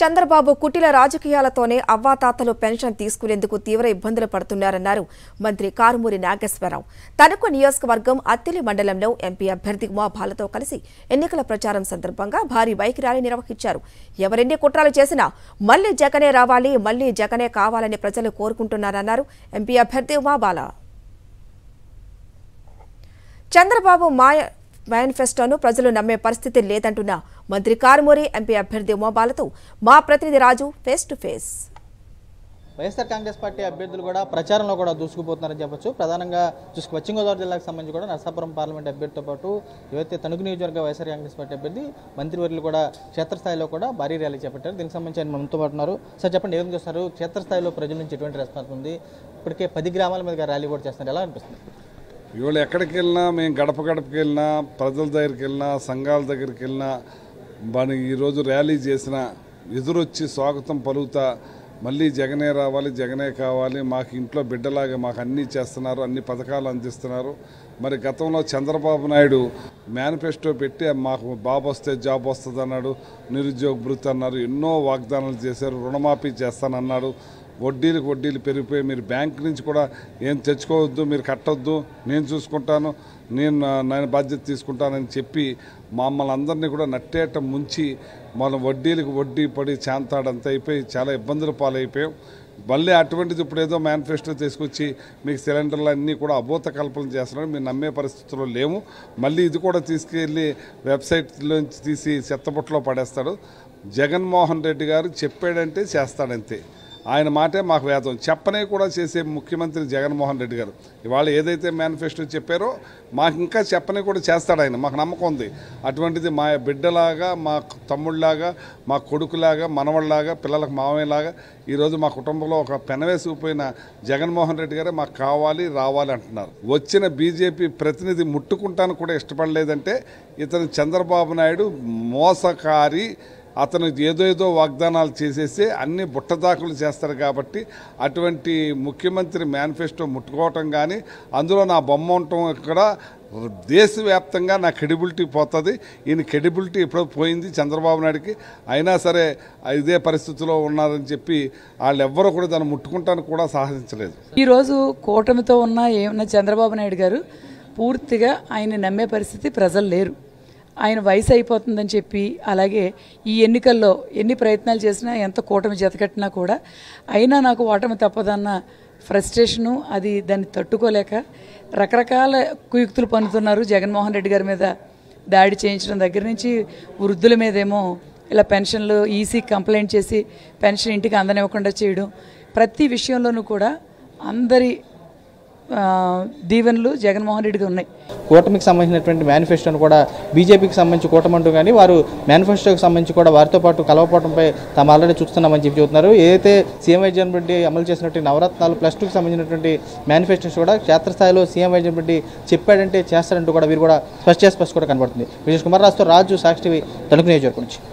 చంద్రబాబు కుటిల రాజకీయాలతోనే అవ్వాతాతలు పెన్షన్ తీసుకునేందుకు తీవ్ర ఇబ్బందులు పడుతున్నారన్నారు మంత్రి కారుమూరి నాగేశ్వరరావు. తణుకు నియోజకవర్గం అత్తిలి మండలంలో ఎంపీ అభ్యర్థి ఉమాబాలతో కలిసి ఎన్నికల ప్రచారం సందర్భంగా భారీ బైక్ ర్యాలీ నిర్వహించారు. ఎవరెన్ని కుట్రలు చేసినా మళ్లీ జగనే రావాలి, మళ్లీ జగనే కావాలని ప్రజలు కోరుకుంటున్నారన్నారు ఎంపీ అభ్యర్థి ఉమాబాల. చంద్రబాబు మేనిఫెస్టోను ప్రజలు నమ్మే పరిస్థితి లేదంటున్న మంత్రి కారుమూరి ఎంపీ అభ్యర్థి ఉమాబాలతో మా ప్రతినిధి Raju face to face. YSR Congress party అభ్యర్థులు కూడా ప్రచారంలో కూడా దూసుకుపోతున్నారని చెప్పొచ్చు. ప్రధానంగా పశ్చిమ గోదావరి జిల్లాకు సంబంధించి కూడా నరసాపురం పార్లమెంట్ అభ్యర్థితో పాటు ఏవైతే తణుకు నియోజకవర్గ వైఎస్ఆర్ కాంగ్రెస్ పార్టీ అభ్యర్థి మంత్రివర్యులు కూడా క్షేత్రస్థాయిలో కూడా భారీ ర్యాలీ చేపట్టారు. దీనికి సంబంధించి ఆయన మనతో పాటు ఉన్నారు. సార్ చెప్పండి, ఏం చేస్తున్నారు? క్షేత్రస్థాయిలో ప్రజల నుంచి ఎటువంటి రెస్పాన్స్ ఉంది? ఇప్పటికే 10 గ్రామాల మీద ర్యాలీ కూడా చేస్తున్నారు, ఎలా అనిపిస్తుంది? ఇవాళ ఎక్కడికి వెళ్ళినా, మేము గడప గడపకి వెళ్ళినా, ప్రజల దగ్గరికి వెళ్ళినా, సంఘాల దగ్గరికి వెళ్ళినా, మన ఈరోజు ర్యాలీ చేసిన ఎదురొచ్చి స్వాగతం పలుకుతా మళ్ళీ జగనే రావాలి, జగనే కావాలి, మాకు ఇంట్లో బిడ్డలాగా మాకు అన్నీ చేస్తున్నారు, అన్ని పథకాలు అందిస్తున్నారు. మరి గతంలో చంద్రబాబు నాయుడు మేనిఫెస్టో పెట్టి మాకు బాబు వస్తే జాబ్ వస్తుంది అన్నాడు, నిరుద్యోగ భృతి అన్నారు, ఎన్నో వాగ్దానాలు చేశారు, రుణమాఫీ చేస్తానన్నాడు. వడ్డీలు పెరిగిపోయి మీరు బ్యాంక్ నుంచి కూడా ఏం తెచ్చుకోవద్దు, మీరు కట్టొద్దు, నేను చూసుకుంటాను, నేను బాధ్యత తీసుకుంటానని చెప్పి మమ్మల్ని అందరినీ కూడా నట్టేట ముంచి మనం వడ్డీలకు వడ్డీ పడి చాంతాడంత అయిపోయి చాలా ఇబ్బందులు పాలైపోయాం. మళ్ళీ అటువంటిది ఇప్పుడు ఏదో మేనిఫెస్టో తీసుకొచ్చి మీకు సిలిండర్లు అన్నీ కూడా అభూత కల్పన చేస్తున్నారు, మీరు నమ్మే పరిస్థితుల్లో లేము. మళ్ళీ ఇది కూడా తీసుకెళ్ళి వెబ్సైట్లోంచి తీసి చెత్తబుట్టలో పడేస్తాడు. జగన్మోహన్ రెడ్డి గారు చెప్పాడంటే చేస్తాడంతే, ఆయన మాటే మాకు వేదం. చెప్పనే కూడా చేసే ముఖ్యమంత్రి జగన్మోహన్ రెడ్డి గారు. ఇవాళ ఏదైతే మేనిఫెస్టో చెప్పారో మాకు ఇంకా చెప్పనే కూడా చేస్తాడు ఆయన, మాకు నమ్మకం ఉంది. అటువంటిది మా బిడ్డలాగా, మా తమ్ముళ్ళలాగా, మా కొడుకులాగా, మనవళ్ళలాగా, పిల్లలకు మామయ్యలాగా ఈరోజు మా కుటుంబంలో ఒక పెనవేసిపోయిన జగన్మోహన్ రెడ్డి గారే మాకు కావాలి, రావాలి అంటున్నారు. వచ్చిన బీజేపీ ప్రతినిధి ముట్టుకుంటాను కూడా ఇష్టపడలేదంటే ఇతను చంద్రబాబు నాయుడు మోసకారి, అతను ఏదో వాగ్దానాలు చేసేసి అన్ని బుట్టదాఖలు చేస్తారు. కాబట్టి అటువంటి ముఖ్యమంత్రి మేనిఫెస్టో ముట్టుకోవటం కానీ అందులో నా బొమ్మ ఉండటం ఇక్కడ దేశవ్యాప్తంగా నా క్రెడిబిలిటీ పోతుంది. ఈయన క్రెడిబిలిటీ ఎప్పుడో పోయింది చంద్రబాబు నాయుడికి. అయినా సరే ఇదే పరిస్థితిలో ఉన్నారని చెప్పి వాళ్ళెవ్వరూ కూడా దాన్ని ముట్టుకుంటానికి కూడా సాహసించలేదు. ఈరోజు కూటమితో ఏమన్నా చంద్రబాబు నాయుడు గారు పూర్తిగా ఆయన నమ్మే పరిస్థితి ప్రజలు లేరు. ఆయన వయసు అయిపోతుందని చెప్పి, అలాగే ఈ ఎన్నికల్లో ఎన్ని ప్రయత్నాలు చేసినా, ఎంత కూటమి జతకట్టినా కూడా అయినా నాకు ఓటమి తప్పదన్న ఫ్రస్ట్రేషను, అది దాన్ని తట్టుకోలేక రకరకాల కుయుక్తులు పన్నుతున్నారు. జగన్మోహన్ రెడ్డి గారి మీద దాడి చేయించడం దగ్గర నుంచి వృద్ధుల మీదేమో ఇలా పెన్షన్లు ఈసీ కంప్లైంట్ చేసి పెన్షన్ ఇంటికి అందనివ్వకుండా చేయడం, ప్రతి విషయంలోనూ కూడా అందరి దీవెనలు జగన్మోహన్ రెడ్డికి ఉన్నాయి. కూటమికి సంబంధించినటువంటి మేనిఫెస్టోను కూడా బీజేపీకి సంబంధించి కూటమంటూ కానీ వారు మేనిఫెస్టోకి సంబంధించి కూడా వారితో పాటు కలవపోవడంపై తాము ఆల్రెడీ చూస్తున్నామని చెప్పి చెబుతున్నారు. ఏదైతే సీఎం వైఎస్ రెడ్డి అమలు చేసినటువంటి నవరత్నాలు +2కి సంబంధించినటువంటి మేనిఫెస్టోస్ కూడా క్షేత్రస్థాయిలో సీఎం వైఎస్ రెడ్డి చెప్పాడంటే చేస్తారంటూ కూడా వీరు కూడా స్పష్టంగా కూడా కనబడుతుంది. విజయ్ కుమార్ రాజుతో రాజు, సాక్షి టీవీ, తణుకు నియోజకవర్గం నుంచి.